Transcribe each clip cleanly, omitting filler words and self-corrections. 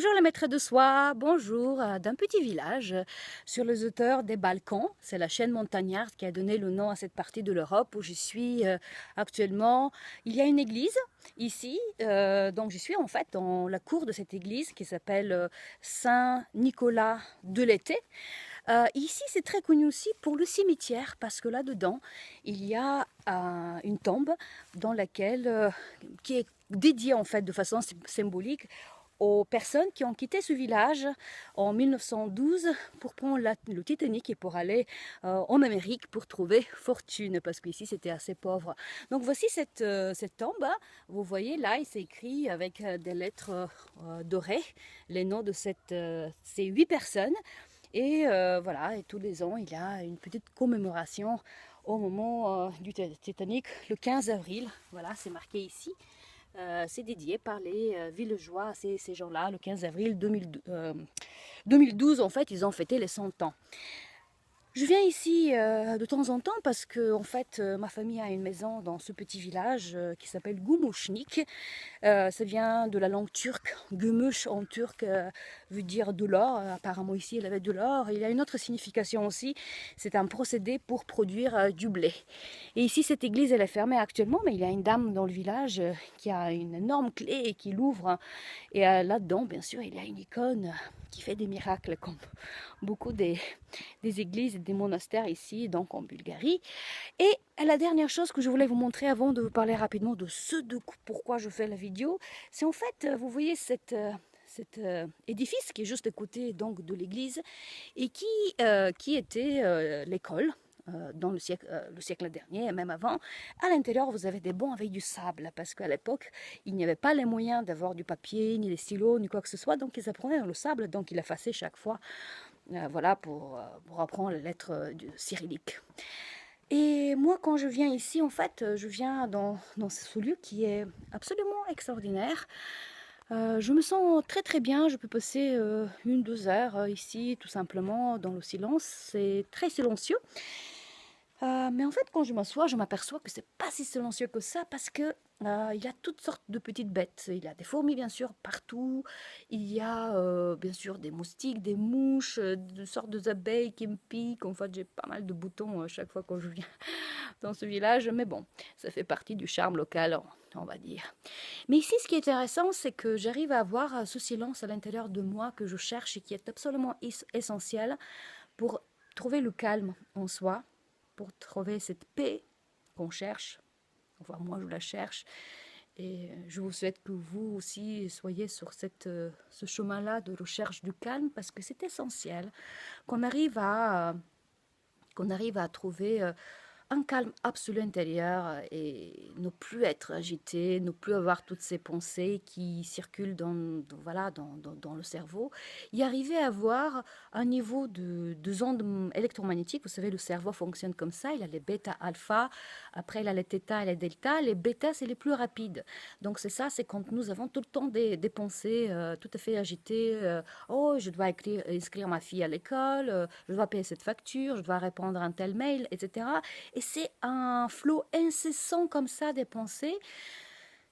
Bonjour les maîtres de soi, bonjour d'un petit village sur les hauteurs des Balkans. C'est la chaîne montagnarde qui a donné le nom à cette partie de l'Europe où je suis actuellement. Il y a une église ici, donc je suis en fait dans la cour de cette église qui s'appelle Saint-Nicolas de l'Été. Ici, c'est très connu aussi pour le cimetière parce que là-dedans, il y a une tombe dans laquelle, qui est dédiée en fait de façon symbolique aux personnes qui ont quitté ce village en 1912 pour prendre le Titanic et pour aller en Amérique pour trouver fortune, parce qu'ici c'était assez pauvre. Donc voici cette tombe, hein. Vous voyez là, il s'est écrit avec des lettres dorées les noms de ces 8 personnes. Et voilà, et tous les ans, il y a une petite commémoration au moment du Titanic, le 15 avril. Voilà, c'est marqué ici. C'est dédié par les villageois à ces gens-là, le 15 avril 2012. En fait, ils ont fêté les 100 ans. Je viens ici de temps en temps parce que en fait, ma famille a une maison dans ce petit village qui s'appelle Gumushnik. Ça vient de la langue turque. Gümüş en turc veut dire de l'or. Apparemment ici, elle avait de l'or. Il y a une autre signification aussi. C'est un procédé pour produire du blé. Et ici, cette église, elle est fermée actuellement, mais il y a une dame dans le village qui a une énorme clé et qui l'ouvre. Et là-dedans, bien sûr, il y a une icône qui fait des miracles, comme beaucoup des églises et des monastères ici, donc en Bulgarie. Et la dernière chose que je voulais vous montrer avant de vous parler rapidement de pourquoi je fais la vidéo, c'est en fait, vous voyez cet édifice qui est juste à côté donc, de l'église et qui était l'école. Dans le siècle dernier et même avant, à l'intérieur vous avez des bancs avec du sable parce qu'à l'époque il n'y avait pas les moyens d'avoir du papier, ni des stylos, ni quoi que ce soit, donc ils apprenaient dans le sable, donc il effaçait chaque fois, voilà, pour apprendre les lettres cyrilliques. Et moi, quand je viens ici, en fait, je viens dans ce lieu qui est absolument extraordinaire. Je me sens très très bien, je peux passer 1-2 heures ici, tout simplement, dans le silence. C'est très silencieux. Mais en fait, quand je m'assois, je m'aperçois que c'est pas si silencieux que ça parce que il y a toutes sortes de petites bêtes. Il y a des fourmis, bien sûr, partout. Il y a bien sûr des moustiques, des mouches, de sortes d'abeilles qui me piquent. En fait, j'ai pas mal de boutons à chaque fois que je viens dans ce village. Mais bon, ça fait partie du charme local, on va dire. Mais ici, ce qui est intéressant, c'est que j'arrive à avoir ce silence à l'intérieur de moi que je cherche et qui est absolument essentiel pour trouver le calme en soi, pour trouver cette paix qu'on cherche. Enfin, moi, je la cherche. Et je vous souhaite que vous aussi soyez sur ce chemin-là de recherche du calme parce que c'est essentiel qu'on arrive à trouver un calme absolu intérieur et ne plus être agité, ne plus avoir toutes ces pensées qui circulent voilà, dans le cerveau, y arriver à avoir un niveau de ondes électromagnétiques. Vous savez, le cerveau fonctionne comme ça, il a les bêta, alpha, après il a les theta et les delta. Les bêta, c'est les plus rapides. Donc c'est ça, c'est quand nous avons tout le temps des pensées tout à fait agitées. Oh, je dois inscrire ma fille à l'école, je dois payer cette facture, je dois répondre à un tel mail, etc. Et c'est un flot incessant comme ça des pensées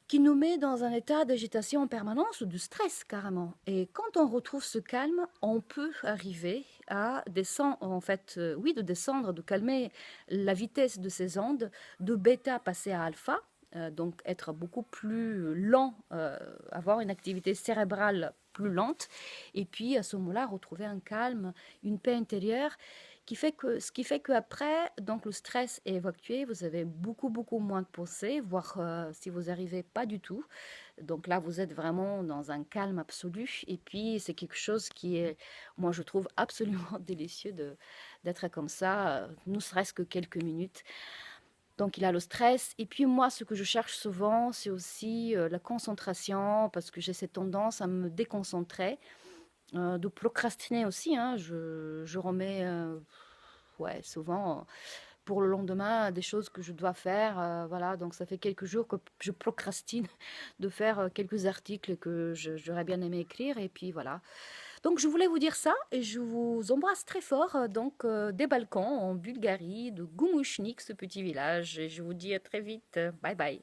qui nous met dans un état d'agitation en permanence ou de stress carrément. Et quand on retrouve ce calme, on peut arriver à descendre, en fait, oui, de descendre, de calmer la vitesse de ces ondes, de bêta passer à alpha, donc être beaucoup plus lent, avoir une activité cérébrale plus lente, et puis à ce moment-là retrouver un calme, une paix intérieure ce qui fait qu'après, donc le stress est évacué, vous avez beaucoup moins de pensées, voire si vous n'arrivez pas du tout. Donc là, vous êtes vraiment dans un calme absolu. Et puis, c'est quelque chose qui est, moi, je trouve absolument délicieux d'être comme ça, ne serait-ce que quelques minutes. Donc, il y a le stress. Et puis, moi, ce que je cherche souvent, c'est aussi la concentration, parce que j'ai cette tendance à me déconcentrer. De procrastiner aussi, hein. Je remets ouais, souvent pour le lendemain des choses que je dois faire. Voilà, donc ça fait quelques jours que je procrastine de faire quelques articles que j'aurais bien aimé écrire. Et puis voilà. Donc je voulais vous dire ça et je vous embrasse très fort donc des Balkans en Bulgarie, de Gumushnik, ce petit village. Et je vous dis à très vite. Bye bye.